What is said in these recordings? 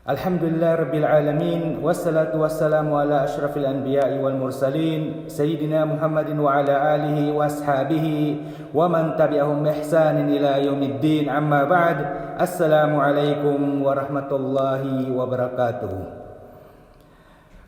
Alhamdulillah Rabbil Alamin. Wassalatu wassalamu ala ashrafil anbiya'i wal mursalin Sayyidina Muhammadin wa ala alihi wa ashabihi wa man tabi'ahum ihsanin ila yaumiddin. Amma ba'd. Assalamu alaikum warahmatullahi wabarakatuh.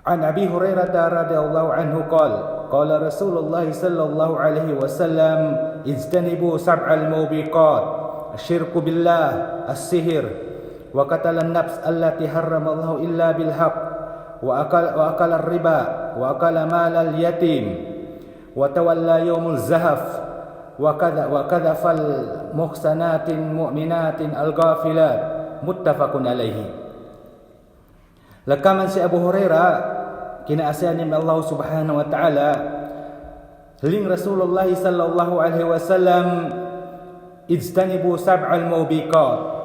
An Abi Hurairah radhiyallahu anhu qala Rasulullah sallallahu alaihi wasallam ijtanibu sab'al mubiqat asyirku billah as-sihr wa qatalan nafs allati harramallahu illa bil haqq wa akala riba wa akala malal yatim wa tawalla yawmul zahaf wa kadhafal muhsanatin mu'minatin al-ghafilat muttafaqun alaihi. Lakaman si Abu Hurairah kinaasihan ni Allah Subhanahu wa taala ling Rasulullah sallallahu alaihi wasallam ijtanibu sab'al mubiqat,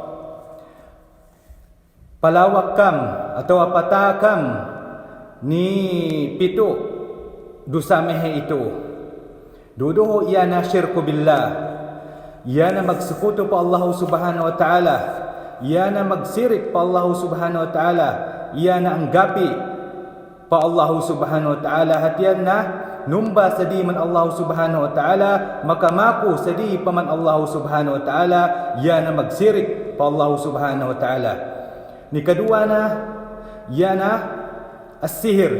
palawakam atau patakam ni pitu dosa mehe itu. Duduh iana syirku billah, iana magsekutu pa Allah Subhanahu wa taala, iana magsirik pa Allah Subhanahu wa taala, iana anggapi pa Allah Subhanahu wa taala. Hatian na numba sadi man Allah Subhanahu wa taala, maka maku sadi paman Allah Subhanahu wa taala, iana magsirik pa Allah Subhanahu wa taala. Ni kedua na yana as-sihir,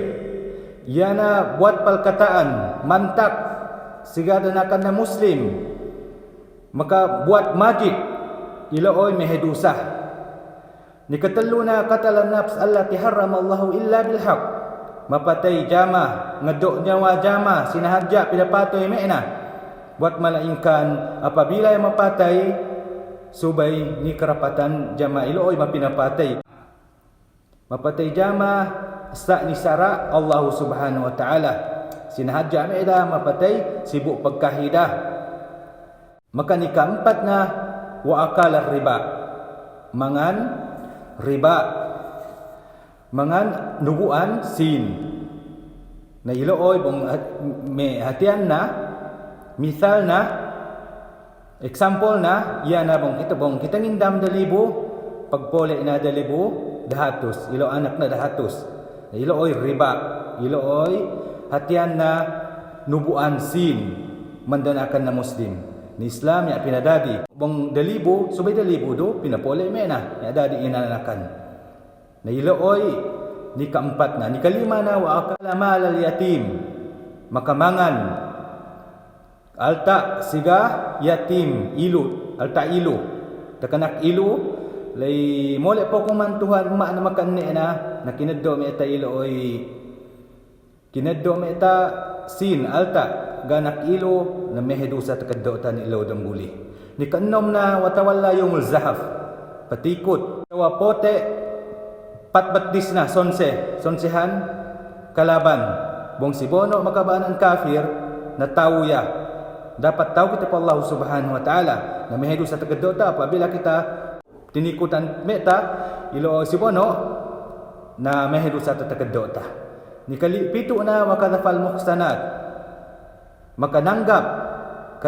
yana buat perkataan mantak sigada nakan na muslim, maka buat majid ilooy mehedusah. Ni ketelu na qatalan nafs allati harramallahu illa bil haqq, mapatay jama ngadok nyawa jama sinahadja pidapatoy meena buat malaingkan apabila yang mapatay subay ni kerapatan jama ilooy mapinapatay. Mapatay jama sa ni sara Allah Subhanahu wa taala. Sinahadja meida mapatay sibuk pagkahidah. Maka ni keempat na wa akala riba, mangan riba, mangan nubuan sin. Na ilooy bong me hatian na misal na example na yana bong kita ngindam dalibo pagpole na dalibo dahatos ilo anak na dahatos ilooy riba, ilooy hatian na nubuan sin mandanakan na muslim ni Islam ya pinadadi bong dalibo subay dalibo do pinapole mena ya dadi inanakan na ilooy ni keempat na. Ni kelima na wa akala malal yatim, makamangan alta siga yatim ilu, alta ilu takanak ilu lay mole po kumantuhan ma na makanne na kinaddo me ta ilu oy kinaddo me ta sin alta ganak ilu na mehedusa takaddo ta ni ilu dambuli. Ni kanom na watawalla yumul zahaf, patikot tawa pote patbatdis na sonsehan kalaban bong sibono makabaanan kafir na tawya. Dapat tahu kita pa Allah Subhanahu wa taala na mehedu sa tagadota apabila kita tinikutan meta ilo sibono na mehedu sa tagadota. Ni kalipitu na wakadhafal muhsanat, maka nanggap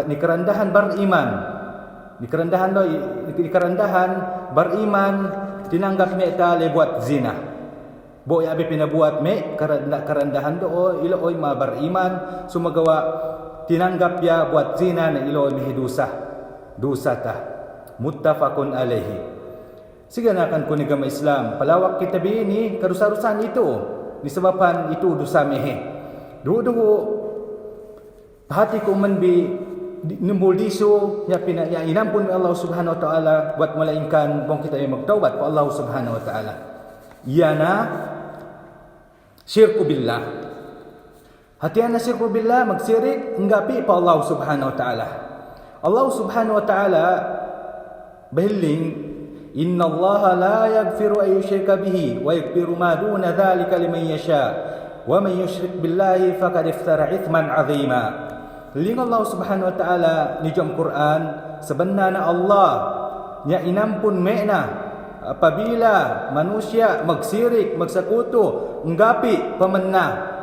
ni kerendahan beriman, ni kerendahan beriman tinanggap meta lebuat zina. Boy abi pinabuat me kerendahan do ilo oy ma beriman sumagawa tinanggap ya buat zina na ilooy mihidusa dusa ta. Muttafaqun alaihi. Siganakan ko ni gama Islam palawak kita bini karusarusan itu disebabkan itu dosa mehe. Dudu hati ko man bi nimbul diso ya inampun Allah Subhanahu wa taala buat malaingkan bong kita ay magtaubat pa Allah Subhanahu wa taala. Yana syirku billah. Hatian na syirku billah magsirik nggapi pa Allah Subhanahu wa taala. Allah Subhanahu wa taala bahiling inna Allah la yaghfiru ay yushrika bihi wa yaghfiru ma duna dhalika liman yasha wa man yushrik billahi faqad iftara ithman 'azima. Ling Allah Subhanahu wa taala ni jom Quran sebenarnya Allah nya inampun me'na apabila manusia magsirik magsekutu nggapi pamenah.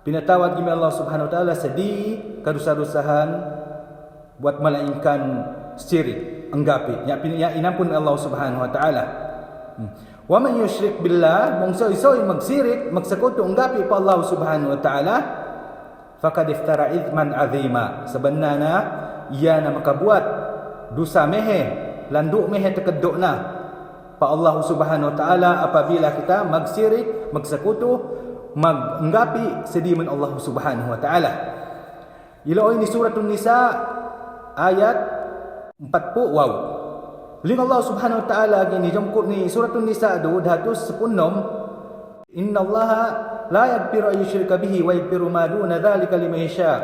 Pinatawad gimi Allah Subhanahu wa taala sedi kadosa-dosahan buat malaingkan syirik anggapi ya inampun Allah Subhanahu wa taala. Wa man yusyrik billah, mongsoy-soy magsirik, magsekutu unggapi pa Allah Subhanahu wa taala, faqad iftara ithman azima. Sebenarnya ia na makabuat dosa mehe, landuk mehe tekeduk na pa Allah Subhanahu wa taala apabila kita magsirik, magsekutu, manggapi sediman Allah Subhanahu wa taala. Ilaoy ni suratul Nisa ayat 40 wow. Ling Allah Subhanahu wa taala gini jongkut ni suratul Nisa 216, innallaha la yaghfiru an yushrika bihi wa yaghfiru ma duna dzalika liman yasha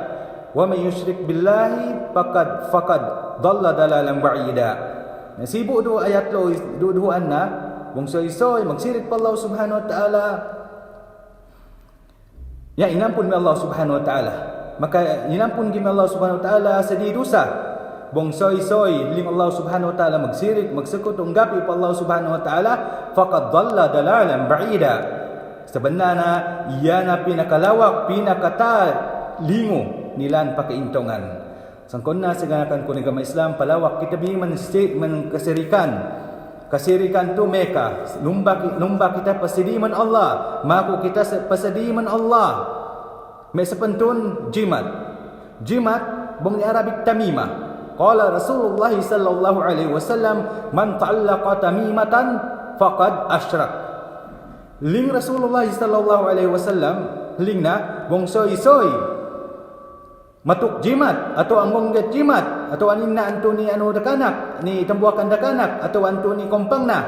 wa man yusyrik billahi faqad dhalla dalalan ba'ida. Nasibuk dua ayat lo dua anna wong soy-soy magsirik pa Allah Subhanahu wa taala, ya inampun mi Allah Subhanahu wa taala, maka inampun gimi Allah Subhanahu wa taala sedi dosa bong soy-soy ling Allah Subhanahu wa taala magsirik magsekutu unggapi pa Allah Subhanahu wa taala, faqad dhalla dalalan ba'ida. Sebenarnya ia na pinakalawak pinakata lingo nilan pakaintongan. Sangkonna seganakan ko agama Islam palawak kita bi kasirikan tu mereka lumba kita pasediman Allah, maku kita pasediman Allah. Me sepentun jimat bong ni Arabik tamimah. Qala Rasulullah sallallahu alaihi wasallam, man ta'allaqa tamimatan faqad asyrak. Ling Rasulullah sallallahu alaihi wasallam lingna bong soy matuk jimat atau anggongget jimat atau aninna antu ni anu dakanak ni tembuakan dakanak atau antu ni kompangna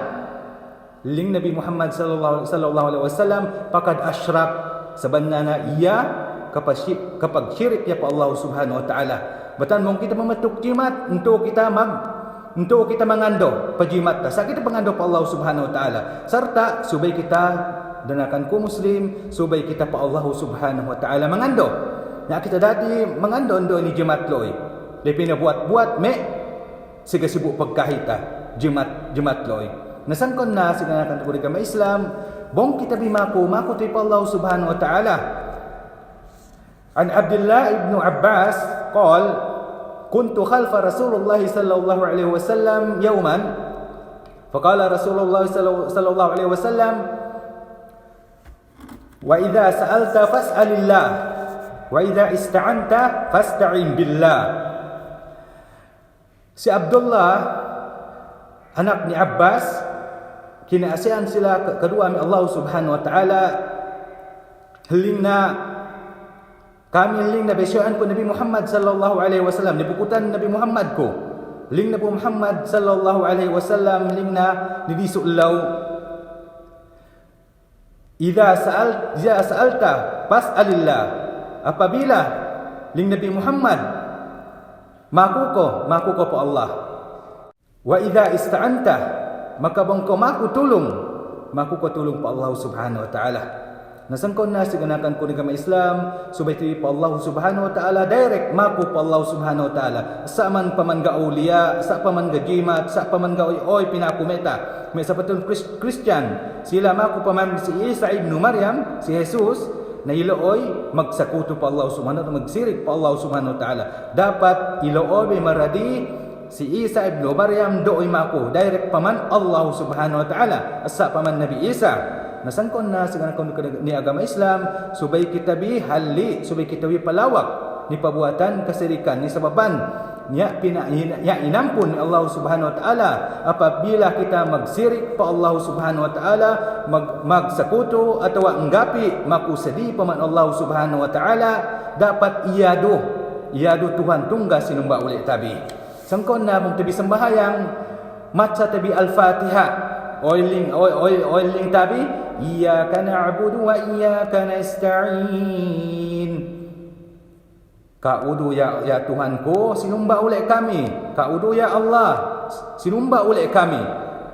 ling Nabi Muhammad sallallahu alaihi wasallam faqad asyrak. Sebenarnya ia kapag syirik ya pa Allah Subhanahu wa taala. Batan mong kita mematuk jimat untuk kita mengando pajimat ta sa kita pangando pa Allah Subhanahu wa taala, serta subay kita danakan ku muslim subay kita pa Allah Subhanahu wa taala mengando. Ya kita dati mengando ni jimat loy. Lepi na buat me siga sibuk pagkahita jimat loy. Nasangkon na siganakan tu agama Islam bong kita bimaku ti pa Allah Subhanahu wa taala. An Abdullah ibn Abbas qol kuntu khalfa Rasulullah sallallahu alaihi wasallam yawman faqala Rasulullah sallallahu alaihi wasallam wa idza sa'alta fas'alillah wa idza ista'anta fasta'in billah. Si Abdullah anak ni Abbas kinaasihan sila kedua mi Allah Subhanahu wa taala helingna kami ling na besyaan ko Nabi Muhammad sallallahu alaihi wasallam, dibukutan Nabi Muhammad ko. Ling Nabi Muhammad sallallahu alaihi wasallam ling na didisulaw. Idza sa'alta fas'alillah. Apabila ling Nabi Muhammad maku ko po Allah. Wa idza ista'anta, maka bangko maku ko tulong po Allah Subhanahu wa taala. Nasangkon na siganakan ko agama Islam subay ti pa Allah Subhanahu wa taala direct maku pa Allah Subhanahu wa taala sa man pamangga auliya sa pamangga jimat sa pamangga oy pinakumeta may sa patun Christian sila maku paman si Isa ibn Maryam si Jesus na ilooy magsakuto pa Allah Subhanahu wa taala magsirik pa Allah Subhanahu wa taala dapat ilooy maradi si Isa ibn Maryam dooy maku direct paman Allah Subhanahu wa taala sa paman Nabi Isa. Nasangkon na siganakan ni agama Islam subay kita bi halli subay kita bi palawak ni pabuatan kasirikan ni sababan nya inampun ni Allah Subhanahu wa taala apabila kita magsirik pa Allah Subhanahu wa taala magsakuto atau anggapi makusedi paman Allah Subhanahu wa taala dapat iyado Tuhan tunggal sinumba ulit tabi. Sangkon na mong tabi sembahayang maca tabi al-Fatihah oiling tabi iyyaka na'budu wa iyyaka nasta'in. Kaudu ya Tuhanku sinumba oleh kami, kaudu ya Allah sinumba oleh kami,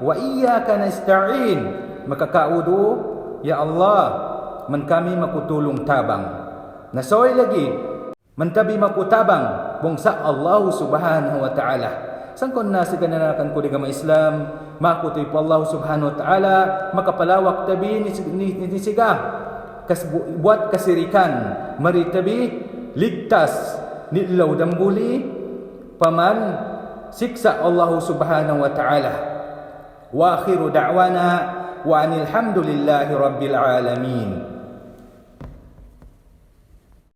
wa iyyaka nasta'in, maka kaudu ya Allah man kami makutulong tabang. Nasoy lagi mantabi makutabang bungsa Allah Subhanahu wa taala. Sangkon na siganakan ko agama Islam makutoy po Allah Subhanahu wa taala makapalawak tabi ni siga buat kasirikan mari tabi ligtas nilaw dambuli paman siksa Allah Subhanahu wa taala. Wa akhiru da'wana wa anil hamdulillahi rabbil alamin.